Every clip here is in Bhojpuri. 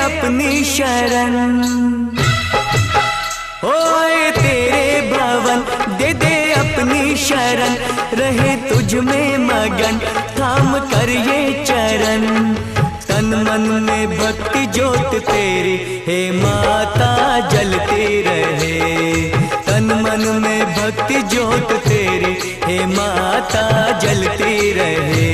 अपनी शरण, होए तेरे भवन दे दे अपनी शरण, रहे तुझ में मगन थाम कर ये चरण। तन मन में भक्ति ज्योत तेरी हे माता जलती रहे, तन मन में भक्ति ज्योत तेरी हे माता जलती रहे।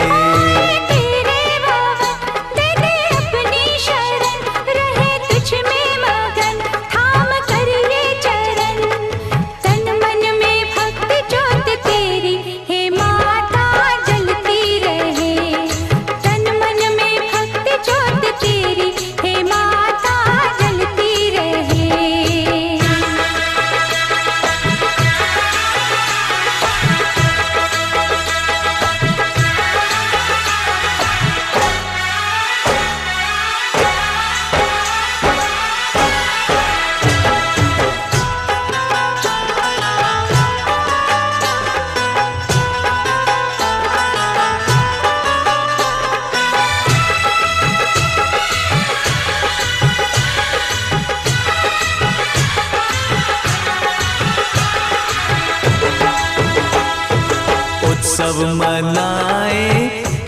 उत्सव मनाए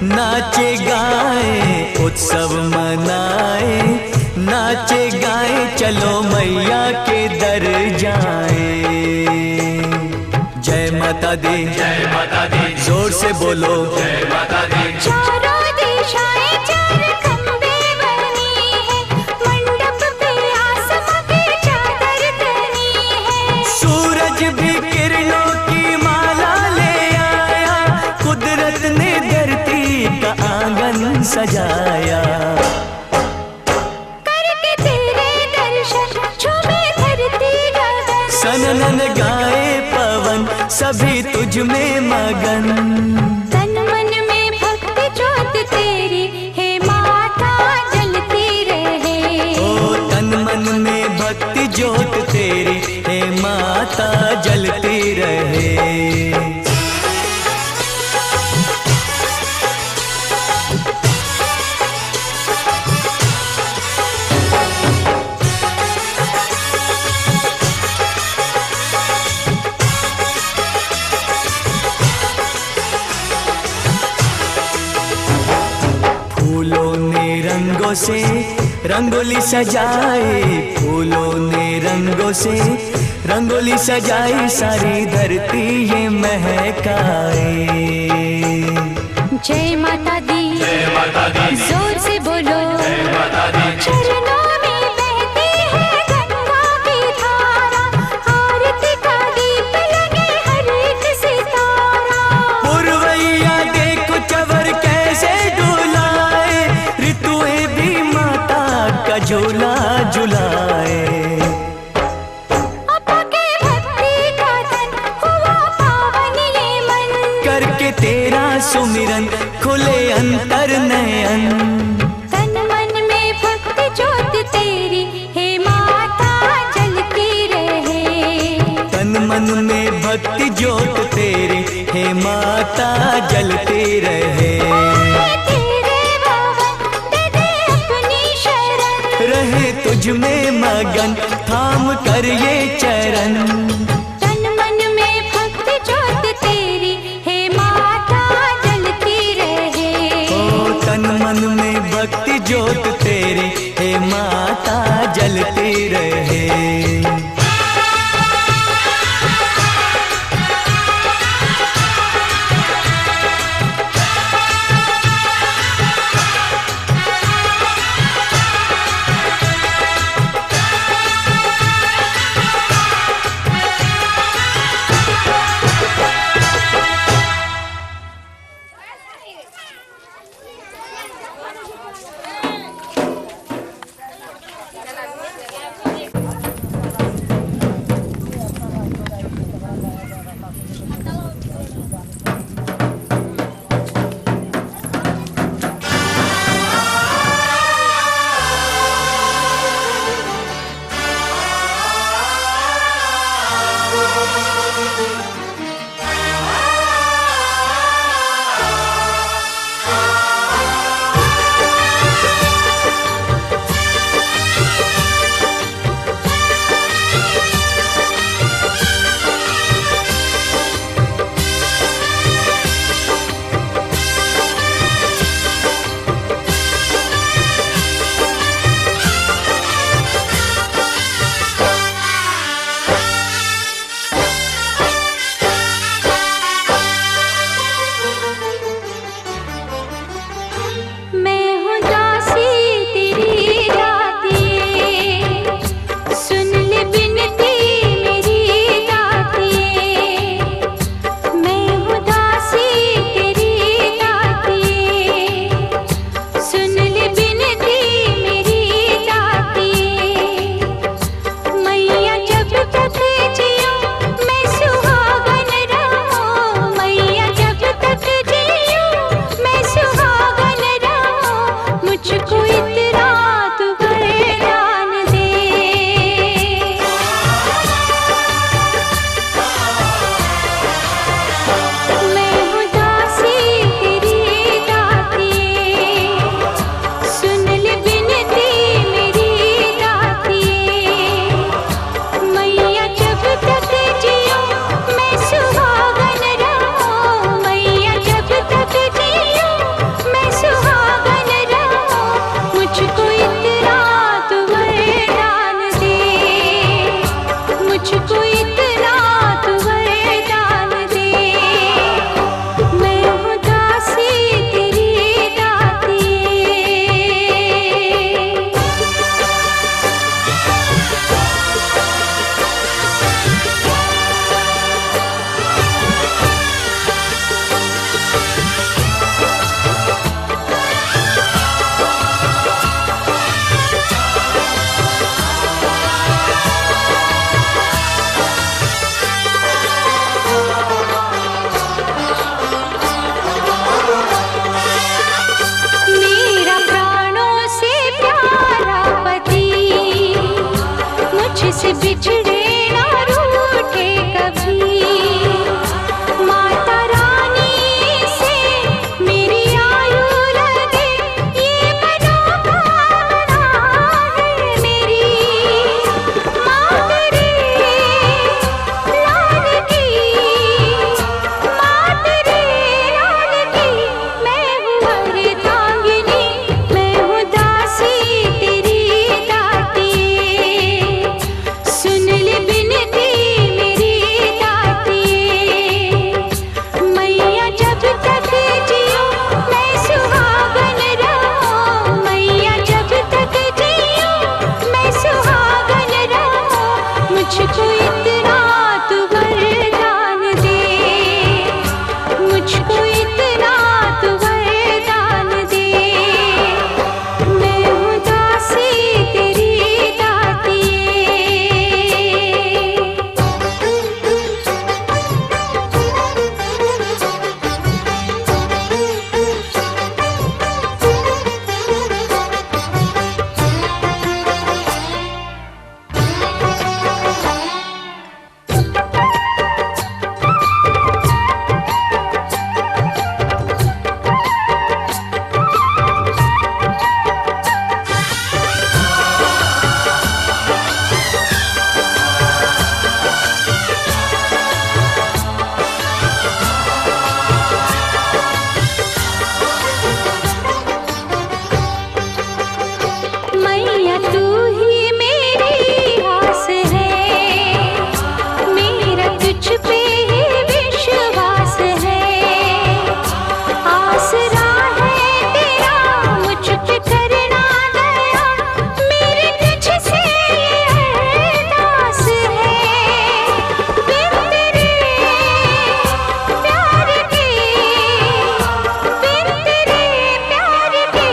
नाचे गाए, उत्सव मनाए नाचे गाए, चलो मैया के दर जाए। जय माता दी, जय माता दी, जोर से बोलो जय माता दी। चारों दिशाएं चार खंबे बनी है, मंडप पे आसमां की चादर तनी है। सूरज भी किरणों की माला ले आया, कुदरत ने धरती का आंगन सजाया। करके तेरे दर्शन कोयलन गाए पवन, सभी तुझ में मगन। तन मन में भक्ति ज्योत तेरी, हे माता जलती रहे। ओ तन मन में भक्ति ज्योत तेरी, हे माता जलती रहे। फूलों ने रंगों से रंगोली सजाई, फूलों ने रंगों से रंगोली सजाई, सारी धरती ये महकाए। जय माता दी, जय माता दी, जोर से बोलो जय माता दी। चरणों में बहती है गंगा की धारा, आरती का दीप लगे हर एक सितारा। पुरवैया देखो चवर कैसे डुलाए, ऋतुएं भी माता का झूला झुलाए। अपा के भक्ति का तन हुआ पावन ये मन, करके तेरा सुमिरन खुले अंतर नयन। तन मन में भक्ति ज्योत तेरी, हे माता जलती रहे। तन मन में भक्ति ज्योत तेरी, हे माता जलती रहे। तेरे भवन दे दे अपनी शरण, रहे तुझ में मगन, थाम कर ये चरण। तन मन में भक्ति ज्योत तेरी, हे माता जलती रहे। ओ तन मन में भक्ति ज्योत तेरी, हे माता जलती रहे। मुझसे बिछड़े ना रूठे कभी। माता रानी से मेरी आयु लगे ये मनोकामना है मेरी। माँ तेरे लाल की, माँ तेरे लाल की, मैं हूँ अर्धांगिनी, मैं हूँ दासी तेरी दाती। सुन ले बिनती मेरी दाती, मैया जब तक जियो मैं सुहागन रहूं। मैया जब तक जियो मैं सुहागन रहूं। मुझको इतना तू वरदान दे, मुझको इतना तू वरदान दे। मैं हूँ दासी तेरी दाती। मैया तू ही मेरी आस है, मेरा तुझ पे ही विश्वास है। आसरा है तेरा मुझ पे करना दया, मेरी तुझसे ये अरदास है। बिन तेरे प्यार के, बिन तेरे प्यार के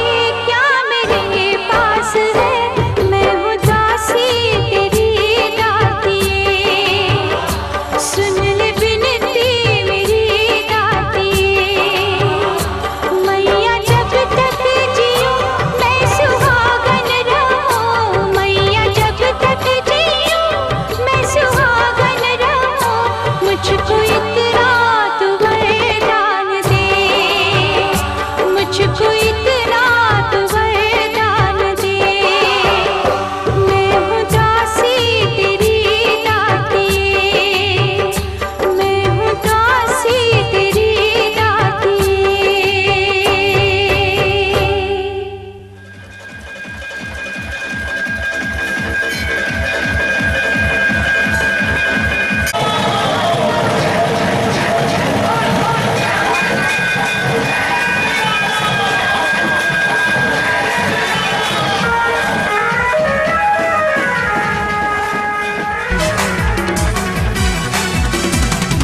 क्या मेरे पास है। मैं हूँ दासी तेरी दाती, सुन ले बिनती मेरी दाती। मैया जब तक जियो मैं सुहागन रहूं। मैया जब तक जियो मैं सुहागन रहूं। मुझको इतना तू वरदान दे, मुझको इतना तू वरदान दे। मैं हूँ दासी तेरी दाती, मैं हूँ दासी तेरी दाती।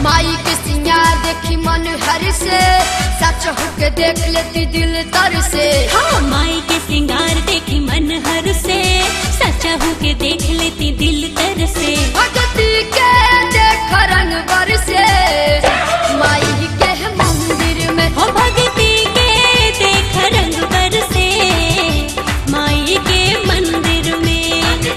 माई के सिंगा देखी मन हर से, सच होके देख लेती दिल तर से। हाँ माई के सिंगार देखी मन हर से, सच्चा हूँ के देख लेती दिल तर से। भगती के देख रंग बरसे, माई के मंदिर में हो भगती के देख रंग बरसे, माई के मंदिर में। माई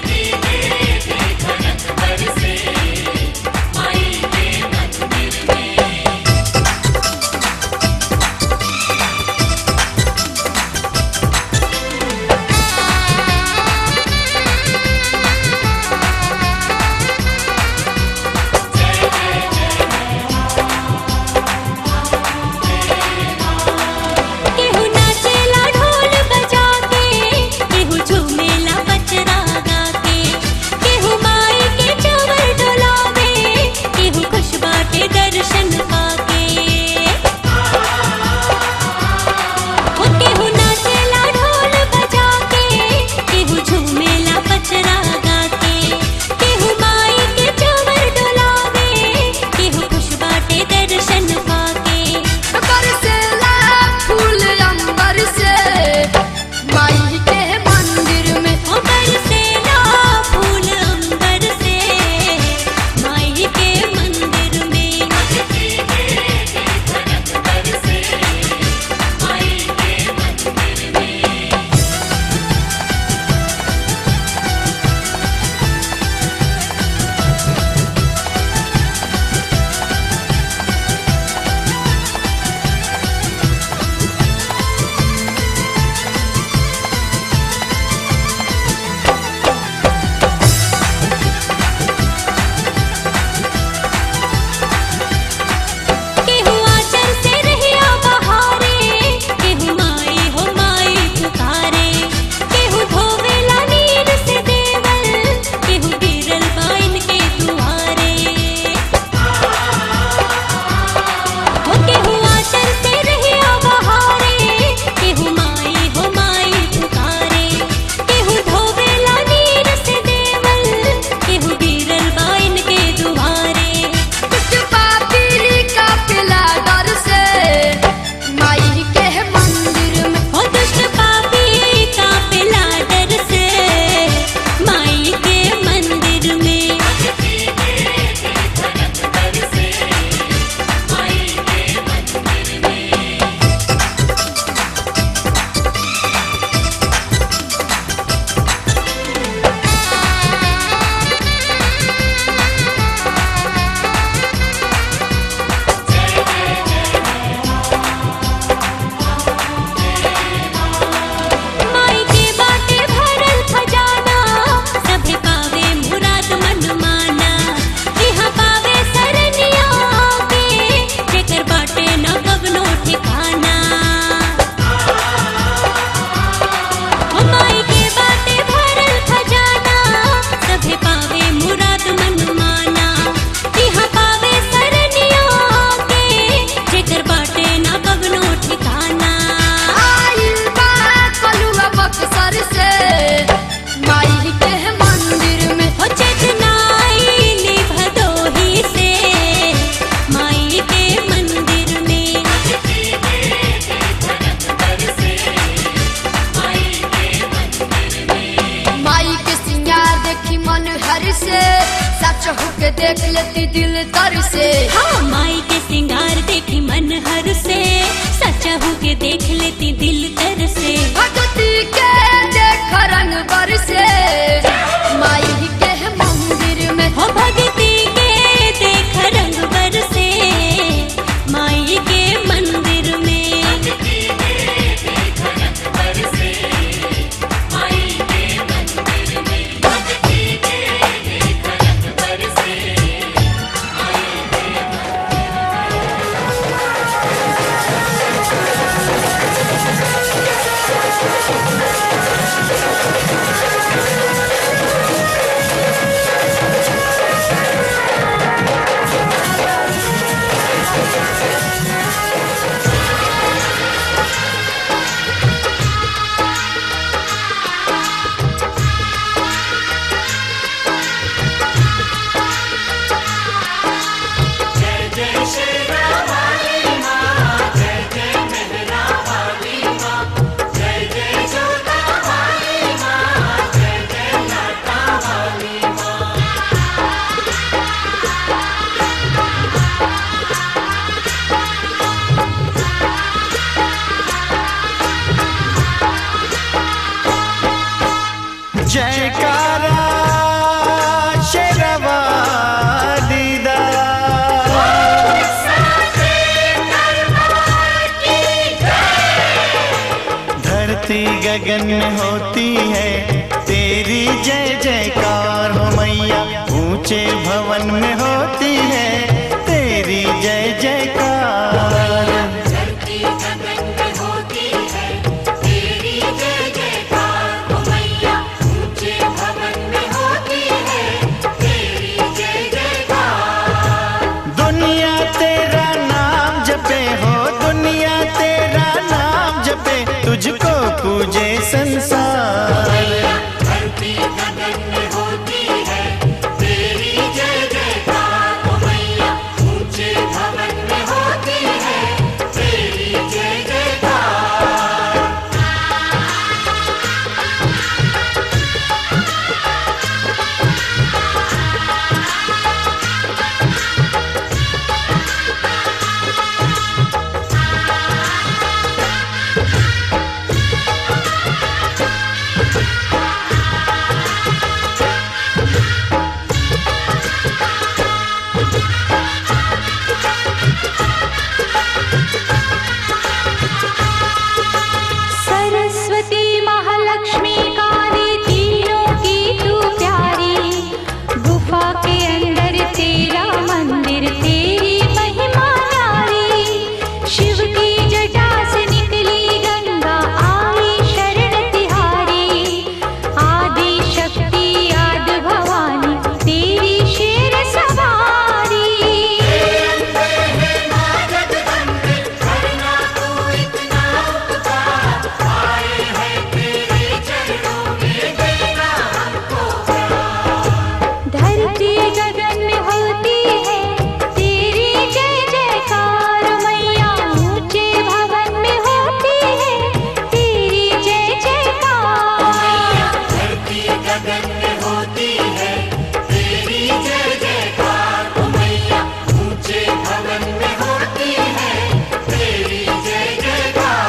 से सच होके देख लेती दिल तर से। हाँ माई के सिंगार देखी मन हर से सच्चा होके देख लेती दिल तर से। भगती के देख रंग बरसे माई के मंदिर में। हो भगती के देख रंग बरसे माई के मंदिर में। जयकारा शेरवाली दा धरती गगन में होती है तेरी जय जयकार हो मैया। ऊंचे भवन में होती है तेरी जय जयकार। तुझको पूजे संसार। धरती गगन में होती है तेरी जय जयकार ओ मैया। ऊंचे भवन में होती है तेरी जय जयकार। सरस्वती महालक्ष्मी काली तीनों की तू प्यारी। गुफा के अंदर तेरा मंदिर तेरी महिमा न्यारी। शिव की जटा से निकली गंगा आई शरण तिहारी। आदि शक्ति आदि भवानी तेरी शेर सवारी। धरती गगन में होती है तेरी जय जयकार मैया। ऊंचे भवन में होती है तेरी जय जयकार। धरती गगन में होती है तेरी जय जयकार ओ मैया। ऊंचे भवन में होती है तेरी जय जयकार।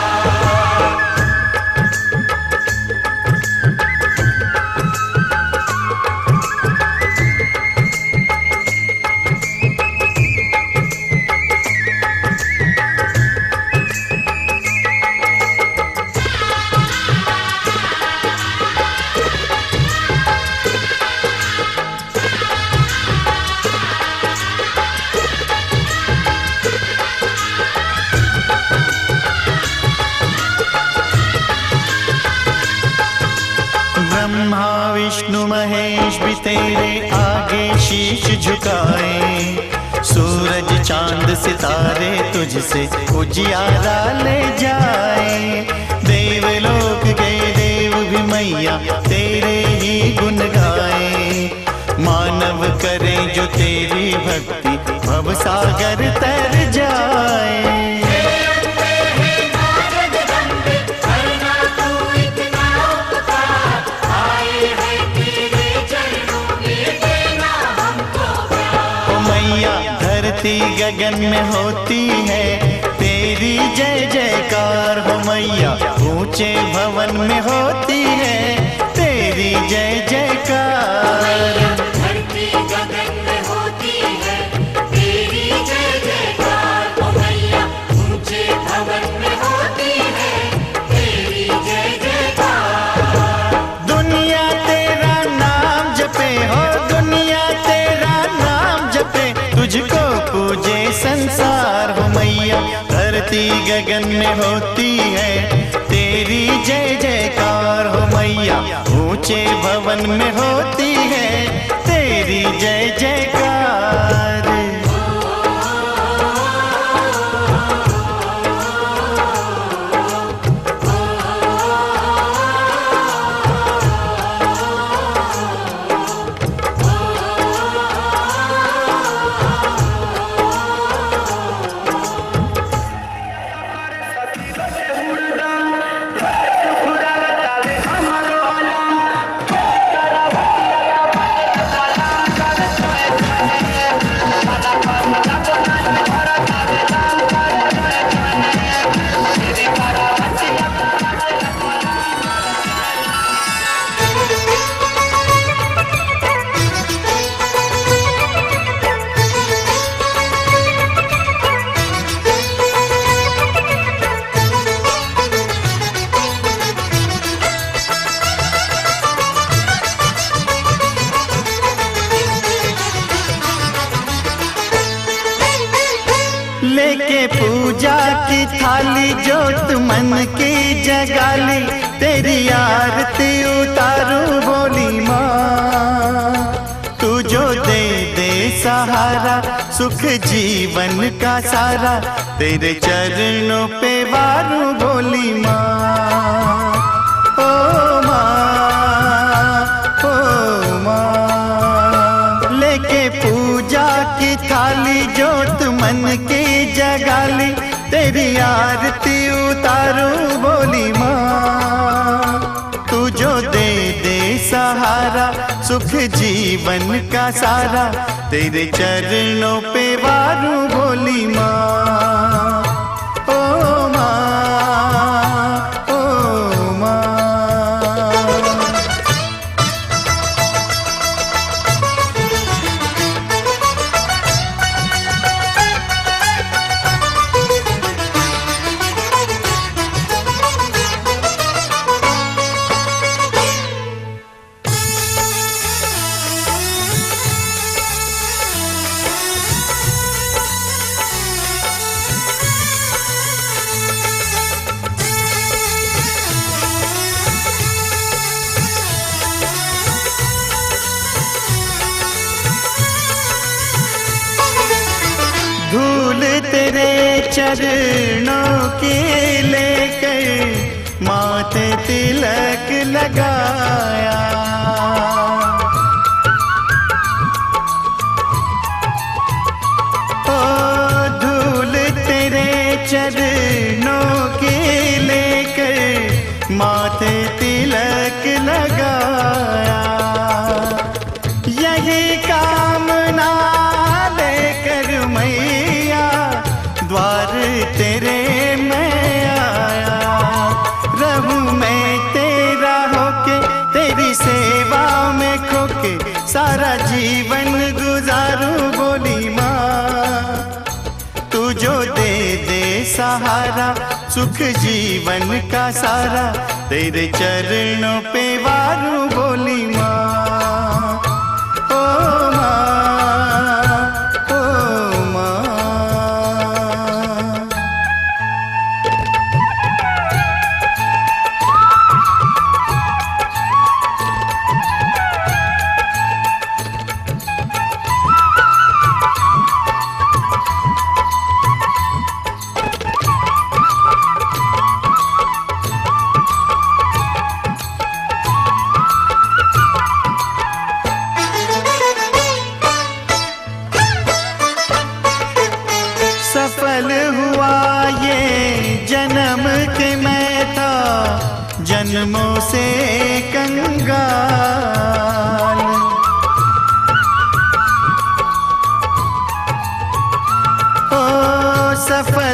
ब्रह्मा विष्णु महेश भी तेरे आगे शीश झुकाए। सूरज चांद सितारे तुझसे उजियारा ले जाए। देवलोक के देव भी मैया तेरे ही गुण गाए। मानव करे जो तेरी भक्ति भव सागर तर जाए। धरती धरती गगन में होती है तेरी जय जयकार हो मैया। ऊंचे भवन में होती है तेरी जय जयकार। धरती गगन में होती है तेरी जय जयकार ओ मैया। ऊंचे भवन में होती है तेरी जय जयकार। दुनिया तेरा नाम जपे हो, दुनिया तेरा नाम जपे, तुझको पूजे संसार हो मैया। धरती गगन में होती है तेरी जय जयकार हो मैया। ऊंचे भवन में होती है तेरी जय जयकार। लेके पूजा की थाली जोत मन की जगाली, तेरी आरती उतारू बोली माँ। तू जो दे दे सहारा सुख जीवन का सारा, तेरे चरणों पे वारू बोली माँ। ओ माँ, ओ माँ। लेके पूजा की थाली जोत मन की जगाली, तेरी आरती उतारू बोली माँ। तू जो दे दे सहारा सुख जीवन का सारा, तेरे चरणों पे वारू बोली माँ। ओ माँ, ओ माँ। धूल तेरे चरणों की लेकर माथे तिलक लगाया। ओ धूल तेरे चरणों की लेकर माथे तिलक लगाया। यही कामना लेकर मैया द्वार तेरे मैं आया। रहूं मैं तेरा होके तेरी सेवा में खोके, सारा जीवन गुजारूं बोली माँ। तू जो दे दे सहारा सुख जीवन का सारा, तेरे चरणों पे वारू बोली माँ। ओ माँ, ओ माँ।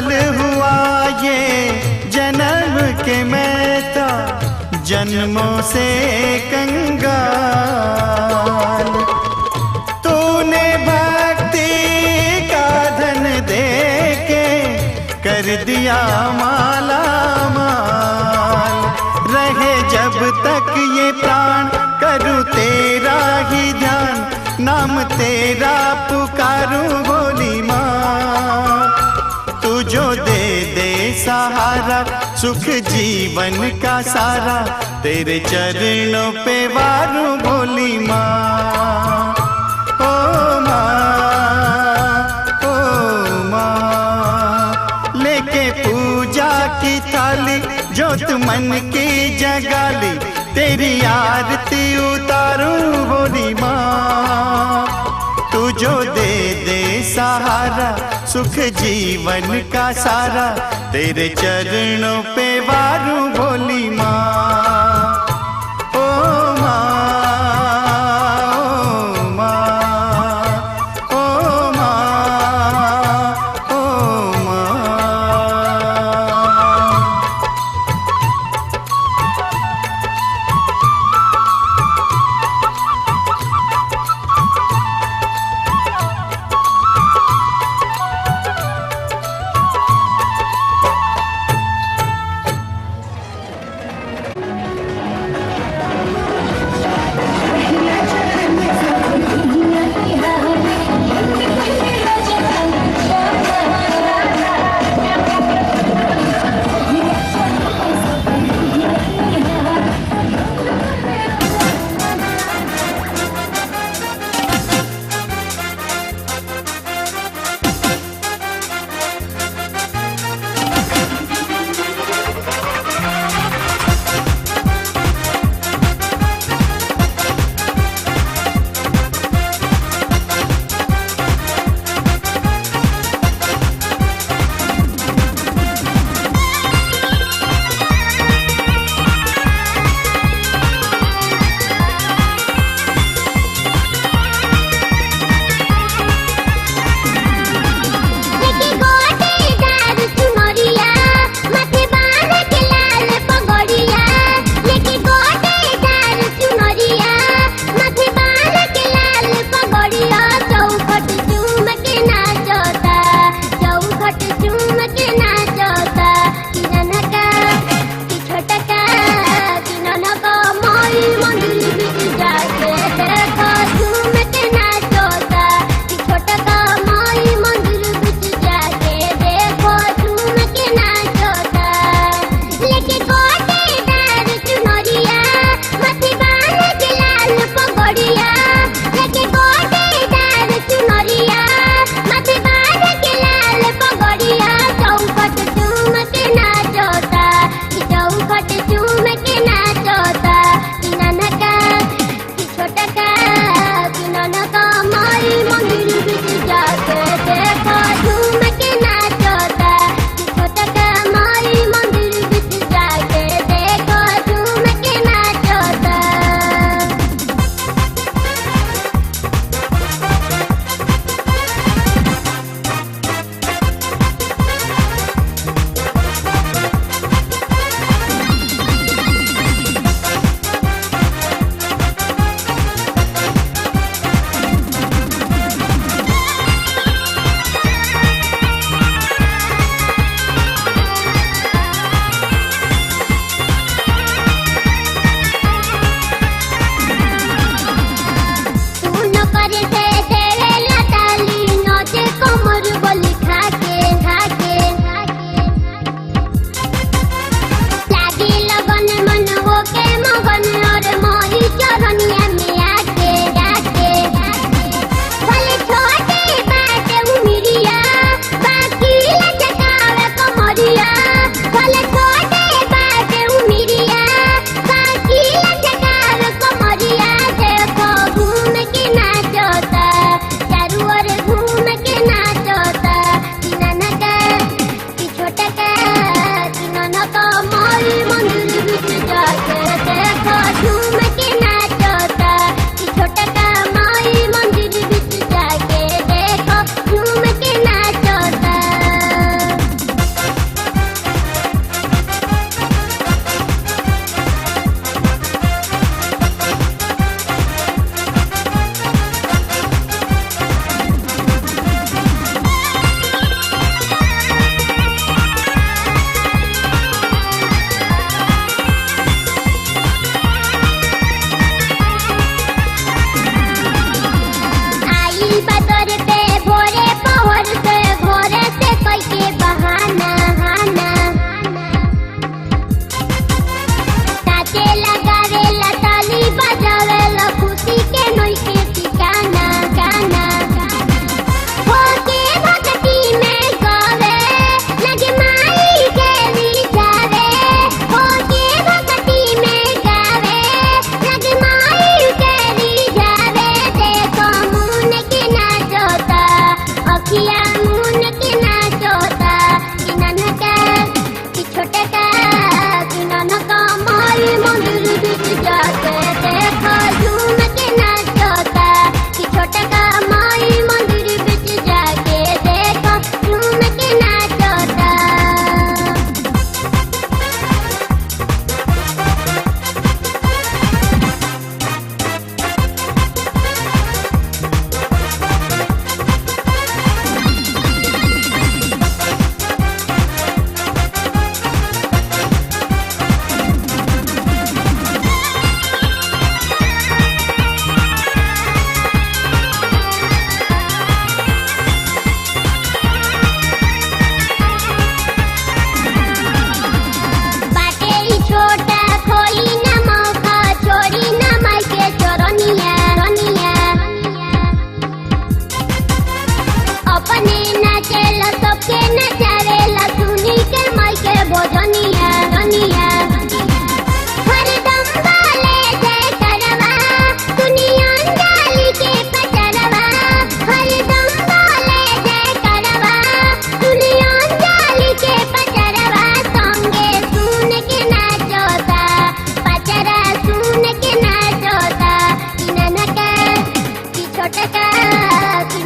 सफल हुआ ये जन्म के मैं था जन्मों से कंगाल। तूने भक्ति का धन दे के कर दिया माला माल। रहे जब तक ये प्राण करूँ तेरा ही ध्यान, नाम तेरा पुकारूं भोली माँ। तू जो दे दे सहारा सुख जीवन का सारा, तेरे चरणों पे वारूं भोली माँ। ओ माँ, ओ माँ, लेके पूजा की थाली जोत मन की जगाली, तेरी आरती उतारूं भोली माँ। तू जो दे दे सहारा सुख जीवन का सारा, तेरे चरणों पे वारूं भोली माँ। ओ माँ, ओ माँ, ओ माँ, ओ माँ।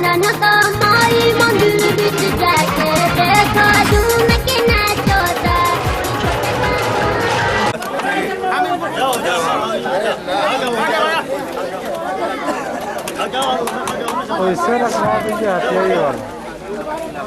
ननका माई मंदिर बिच जाके देखा झूम के नाचोता Pois era só de até aí, olha.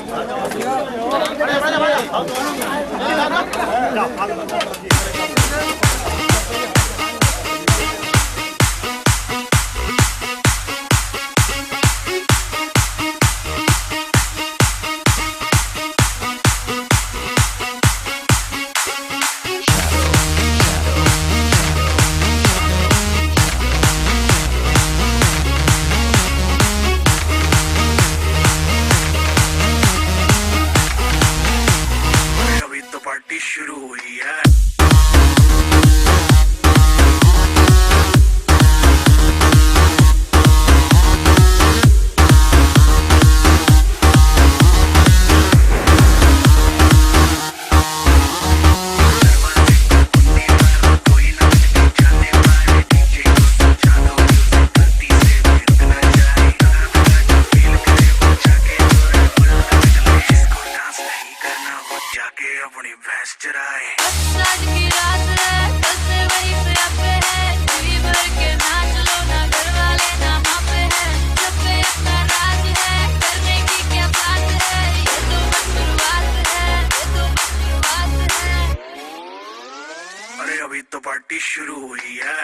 अभी तो पार्टी शुरू हुई है।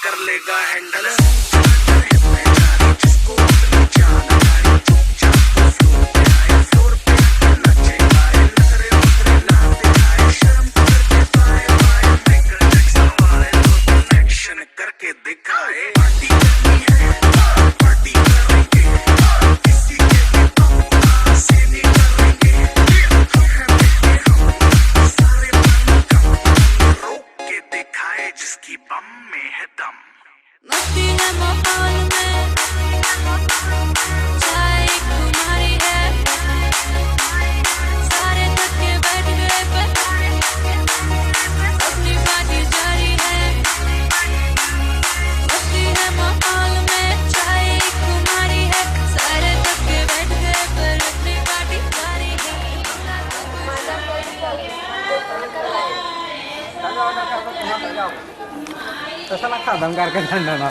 कर लेगा हैंडल करके दिखाए पार्टी करेंगे किसी के से नहीं करेंगे सारे रोक के दिखाए जिसकी बम में है दम। मस्ती है माहौल में चाय तुम्हारी है सारे थके बैठ गए पर अपनी पार्टी जारी है। मस्ती है माहौल में चाय तुम्हारी है सारे थके बैठ गए पर अपनी पार्टी जारी है। Tasa lang ka, damgar ka na na.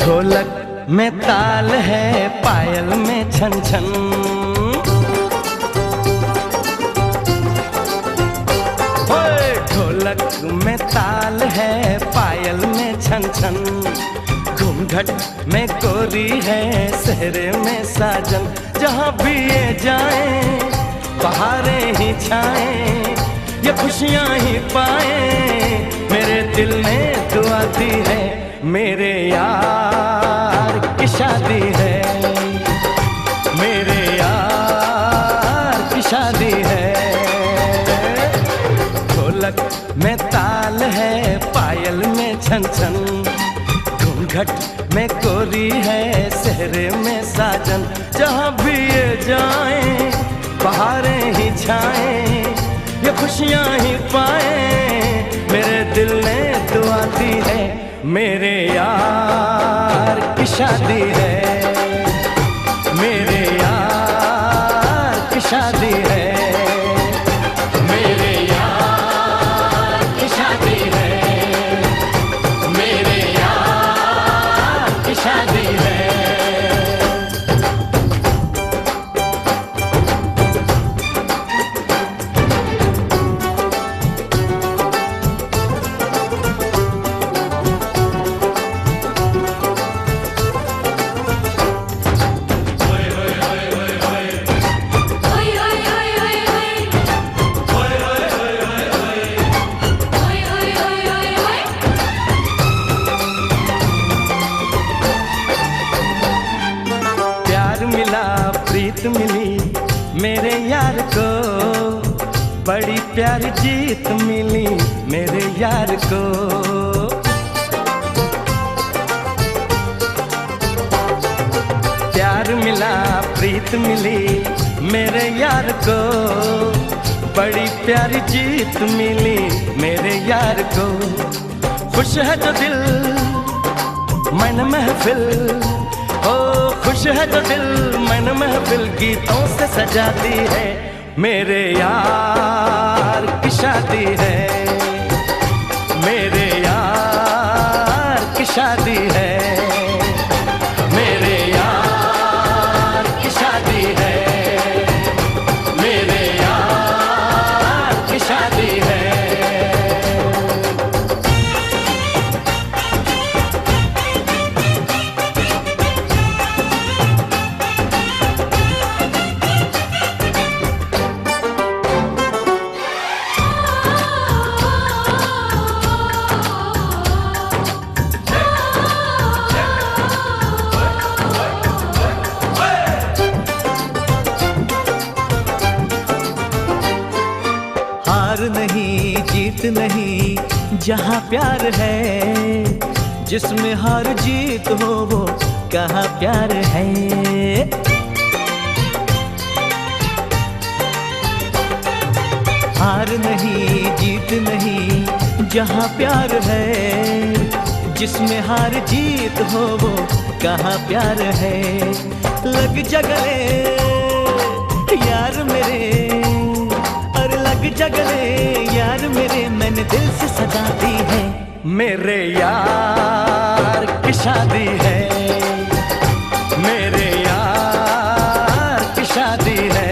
ढोलक में ताल है पायल में छन छन ढोलक में ताल है पायल में छन छन घूंघट में गोरी है सहरे में साजन जहाँ भी ये जाए बहारें ही छाए ये खुशियाँ ही पाए मेरे दिल ने दुआ दी है मेरे यार की शादी है मेरे यार की शादी है। ढोलक में ताल है पायल में छन छन घूंघट में गोरी है सहरे में साजन जहाँ भी ये जाए बहारें ही छाए ये खुशियाँ ही पाए मेरे दिल ने दुआ दी है मेरे यार की शादी है मेरे यार की शादी है मेरे यार की जीत मिली मेरे यार को। प्यार मिला प्रीत मिली मेरे यार को, बड़ी प्यारी जीत मिली मेरे यार को। खुश है जो दिल मन महफिल, ओ खुश है जो दिल मन महफिल गीतों से सजाती है। मेरे यार की शादी है, मेरे यार की शादी है, मेरे यार की शादी है, मेरे यार की शादी है। हार नहीं जीत नहीं जहाँ प्यार है, जिसमें हार जीत हो वो कहाँ प्यार है। हार नहीं जीत नहीं जहाँ प्यार है, जिसमें हार जीत हो वो कहाँ प्यार है। लग जा गले यार मेरे, और लग जा गले यार मेरे, मैंने दिल से सजा दी है। मेरे यार की शादी है, मेरे यार की शादी है,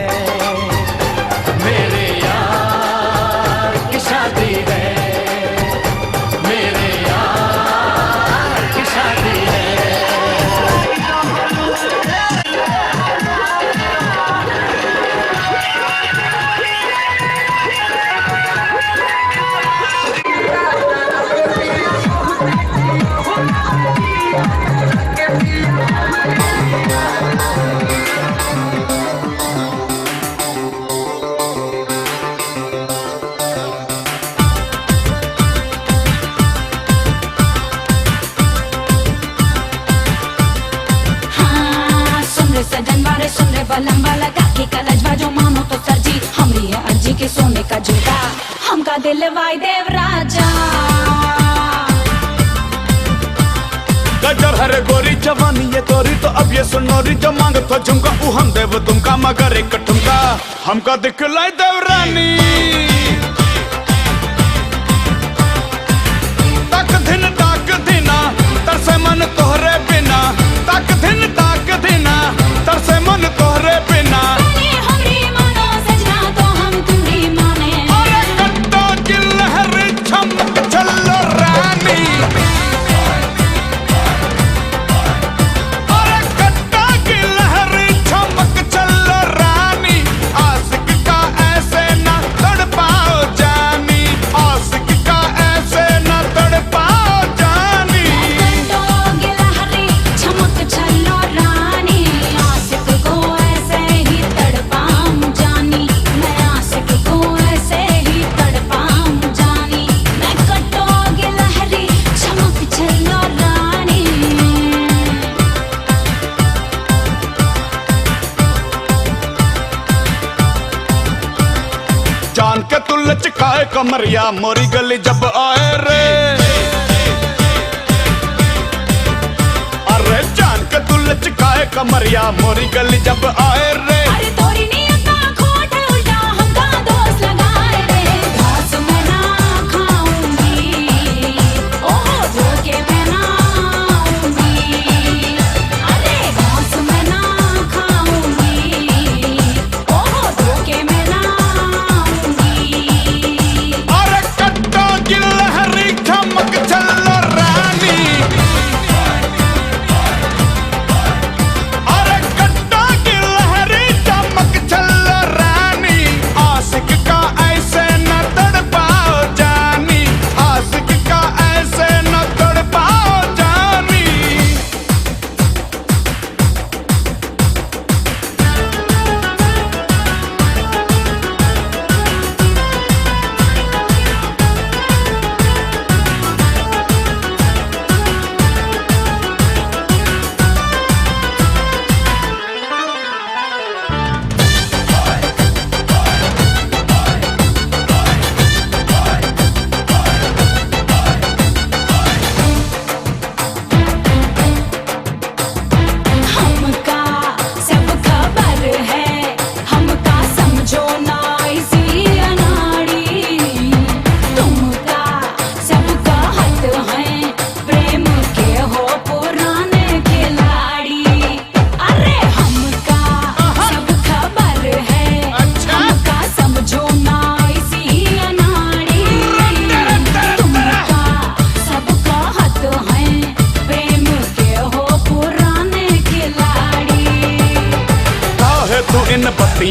मेरे यार की शादी है, मेरे यार की शादी है। सजन वाले सुन रे बलम वाला काकी का लजवा जो मानो तो सरजी हमरी है अर्जी के सोने का झूठा हमका दिल वाई देव राजा। गजब हरे गोरी जवानी ये तोरी, तो अब ये सुनोरी जो मांग तो झुमका ऊ हम देव तुमका, मगर एक ठुमका हमका दिखलाई देव रानी। तक दिन तरसे मन तोहरे बिना, तक दिन तरसे मन तोहरे बिना। हमरी मानो सजना तो हम तुम्हारी माने, अरे कट्टा की लहर चमक चलो रानी, अरे कट्टा की लहर चमक चलो रानी। आशिक का ऐसे न तड़पाओ जानी, आशिक का ऐसे न तड़पाओ जानी। कट्टो की लहरी चमक चलो रानी, आशिक को ऐसे ही तड़पाऊं जानी, मैं आशिक को ऐसे ही तड़पाऊं जानी। मैं कट्टो की लहरी चमक चलो रानी। जान के तू लचकाए कमरिया मोरी गली जब आए रे, अरे जान के तू लचकाए कमरिया मोरी गली जब आए रे। अरे तोरी नियत का खोट है उल्टा हमका दोस्त लगाए रे। घास मैं ना खाऊंगी, ओहो धोखे मैं ना आऊंगी। अरे घास मैं ना खाऊंगी, ओहो धोखे मैं ना आऊंगी। अरे कट्टा की लहरी चमक चलो रानी, अरे कट्टा की लहरी चमक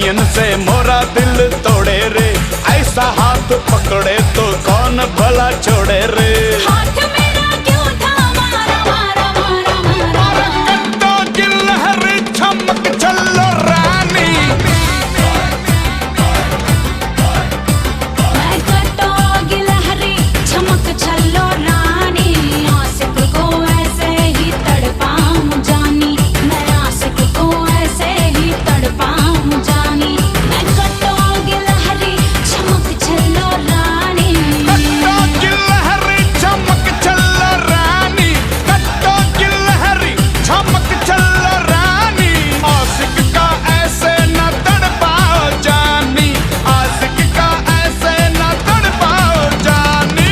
बनियन से मोरा दिल तोड़े रे, ऐसा हाथ पकड़े तो कौन भला छोड़े रे। हाथ मेरा क्यों थामा, मारा मारा मारा मारा। कट्टों की लहर चमक चलो रानी, मैं कट्टों की लहरी चमक चलो रानी, आशिक को ऐसे ही तड़पाऊं जानी, मैं आशिक को ऐसे ही तड़पाऊं जानी। मैं कट्टों की लहरी चमक चलो रानी, कट्टों की लहरी चमक चलो रानी, कट्टों की लहरी चमक चलो रानी। आशिक का ऐसे न तड़पाओ जानी, आशिक का ऐसे न तड़पाओ जानी।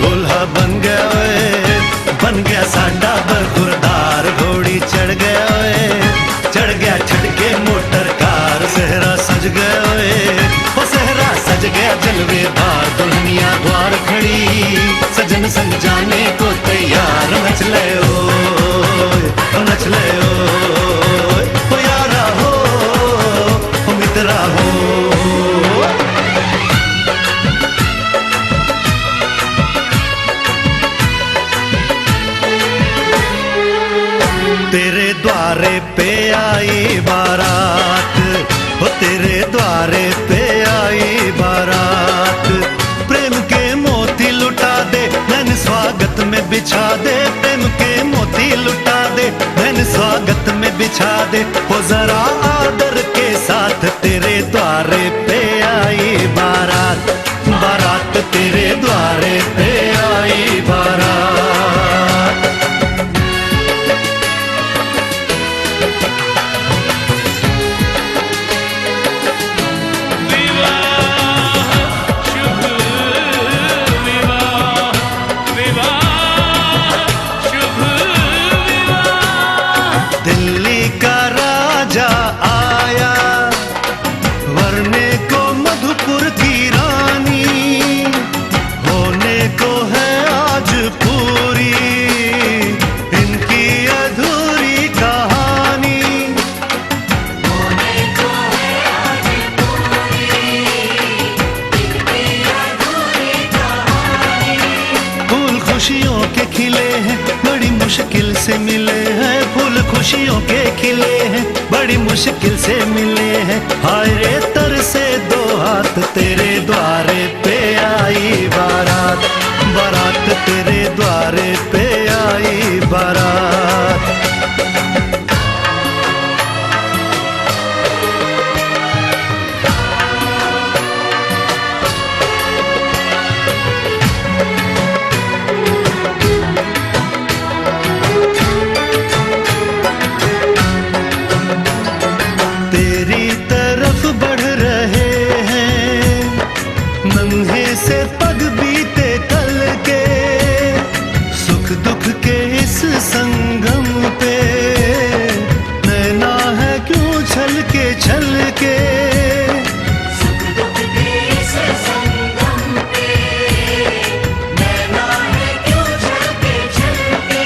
दूल्हा बन गया साडा बरखुरदार, घोड़ी चढ़ गया छटके मोटर कार। सहरा सज गया ओ सहरा सज गया जलवेदार, दुल्हनिया द्वार खड़ी सजन संग जाने को तैयार। नच ले ओ नच ले ओ यारा हो ओ मित्रा हो। तेरे द्वारे पे आई बारात, हो तेरे द्वारे पे आई बारात। प्रेम के मोती लुटा दे मैंने स्वागत में बिछा दे, प्रेम के मोती लुटा दे मैंने स्वागत में बिछा दे। हो जरा आदर के साथ तेरे द्वारे पे आई बारात, बारात तेरे द्वारे पे आई बारात। दिल्ली का राजा आया, वरने को मधुपुर की रानी, होने को है आज पूरी इनकी अधूरी कहानी। होने को है आज पूरी इनकी अधूरी कहानी। फूल खुशियों के खिले हैं बड़ी मुश्किल से मिले हैं, फूल खुशियों के खिले हैं बड़ी मुश्किल से मिले हैं। हाय रे तर से दो हाथ तेरे द्वारे पे आई बारात, बारात तेरे द्वारे पे आई बारात। तेरी तरफ बढ़ रहे हैं नन्हे से पग बीते कल के, सुख दुख के इस संगम पे नैना है क्यों छलके छलके। सुख दुख के इस संगम पे नैना है क्यों छलके छलके।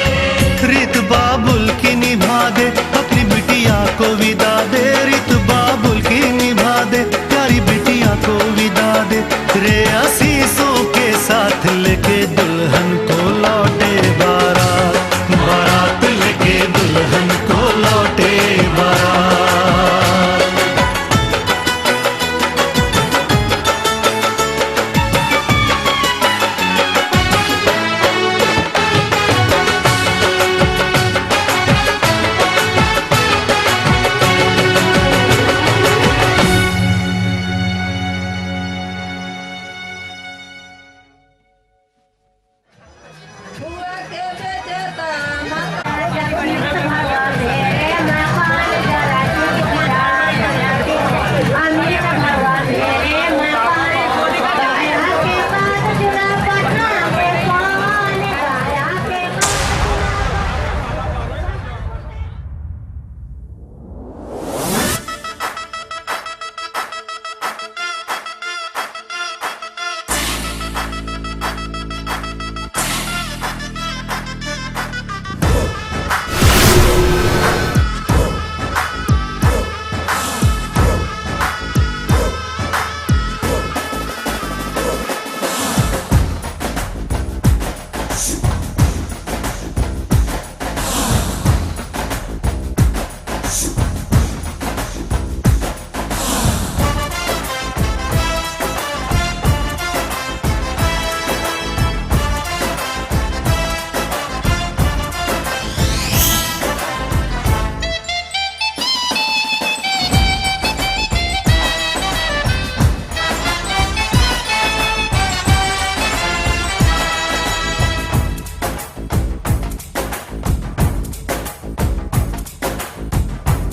रीत बाबुल की निभा दे अपनी बिटिया को विदा दे, रीत बाबुल की निभा दे प्यारी बिटिया को विदा दे। रे आशीषों के साथ लेके दुल्हन को लौटे बारात, बारात लेके दुल्हन को लौटे बारात।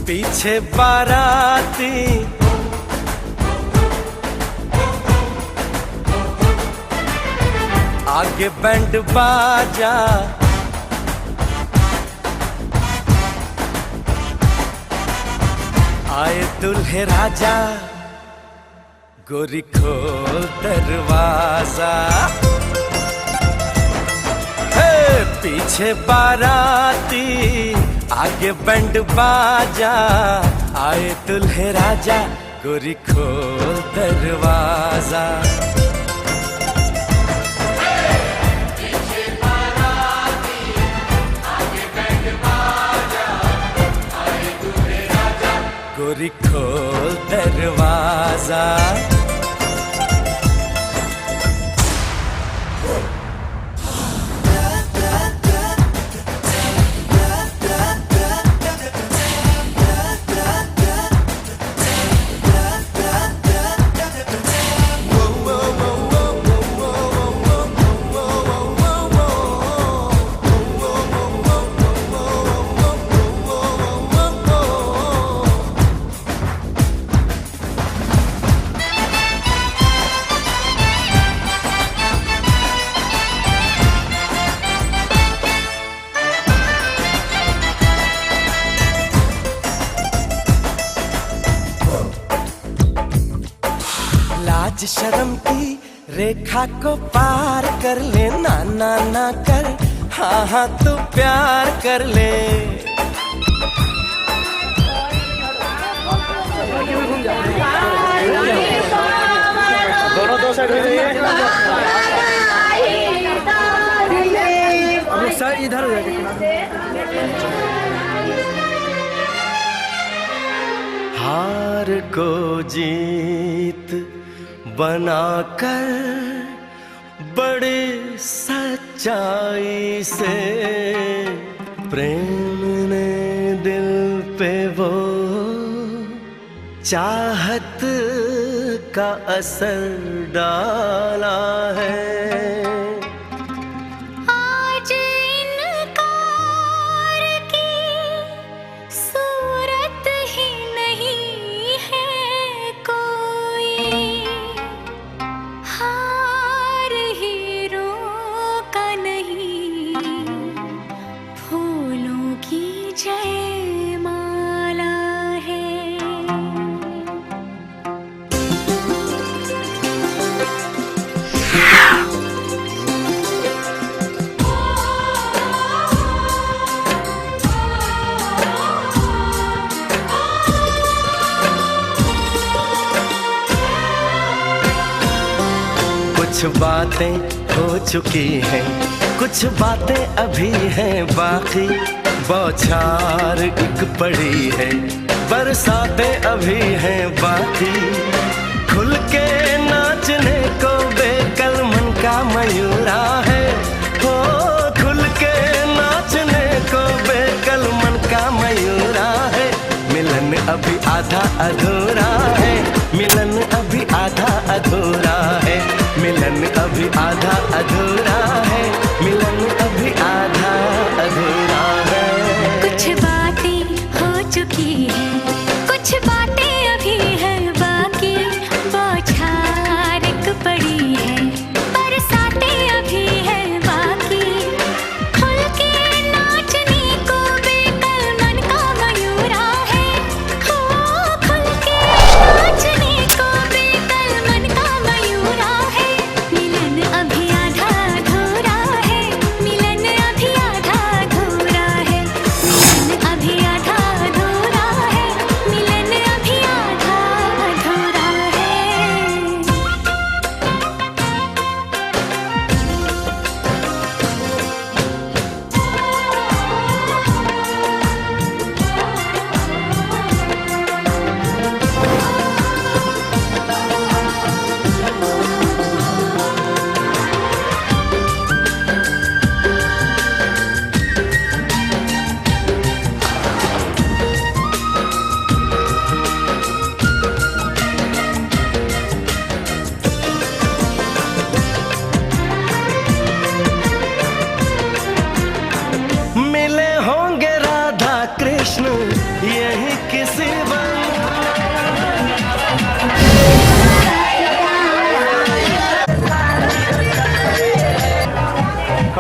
पीछे बाराती आगे बैंड बाजा, आए दुल्हे राजा, गोरी खोल दरवाजा। हे पीछे बाराती आगे बैंड बाजा, आए दुल्हे राजा, गोरी खोल दरवाजा। गोरी खोल दरवाजा। लाज शर्म की रेखा को पार कर ले, ना ना ना कर, हाँ हाँ तू प्यार कर ले। दोनों दो साइड हो जाइए। अब साइड इधर हो जाएगा। हार को जीत बनाकर बड़े सच्चाई से प्रेम ने दिल पे वो चाहत का असर डाला है। आज इनकार की सूरत ही नहीं है कोई, हार हीरो का नहीं, फूलों की जयमाला है। कुछ बातें हो चुकी हैं, कुछ बातें अभी हैं बाकी, बौछार एक पड़ी है, बरसातें अभी हैं बाकी। खुल के नाचने को बेकल मन का मयूरा है, हो खुल के नाचने को बेकल मन का मयूरा है। मिलन अभी आधा अधूरा है, मिलन अभी आधा अधूरा है, मिलन अभी आधा अधूरा है, मिलन अभी आधा अधूरा है। कुछ बातें हो चुकी हैं, कुछ बातें अभी हैं बाकी, बौछार एक पड़ी है, बरसातें अभी हैं बाकी। खुल के नाचने को बेकल मन का मयूरा है, हो खुल के नाचने को बेकल मन का मयूरा है। मिलन अभी आधा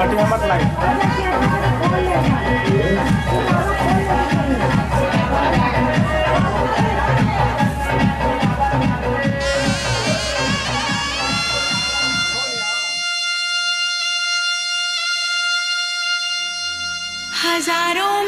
बाटे हमर लाइट। हजारों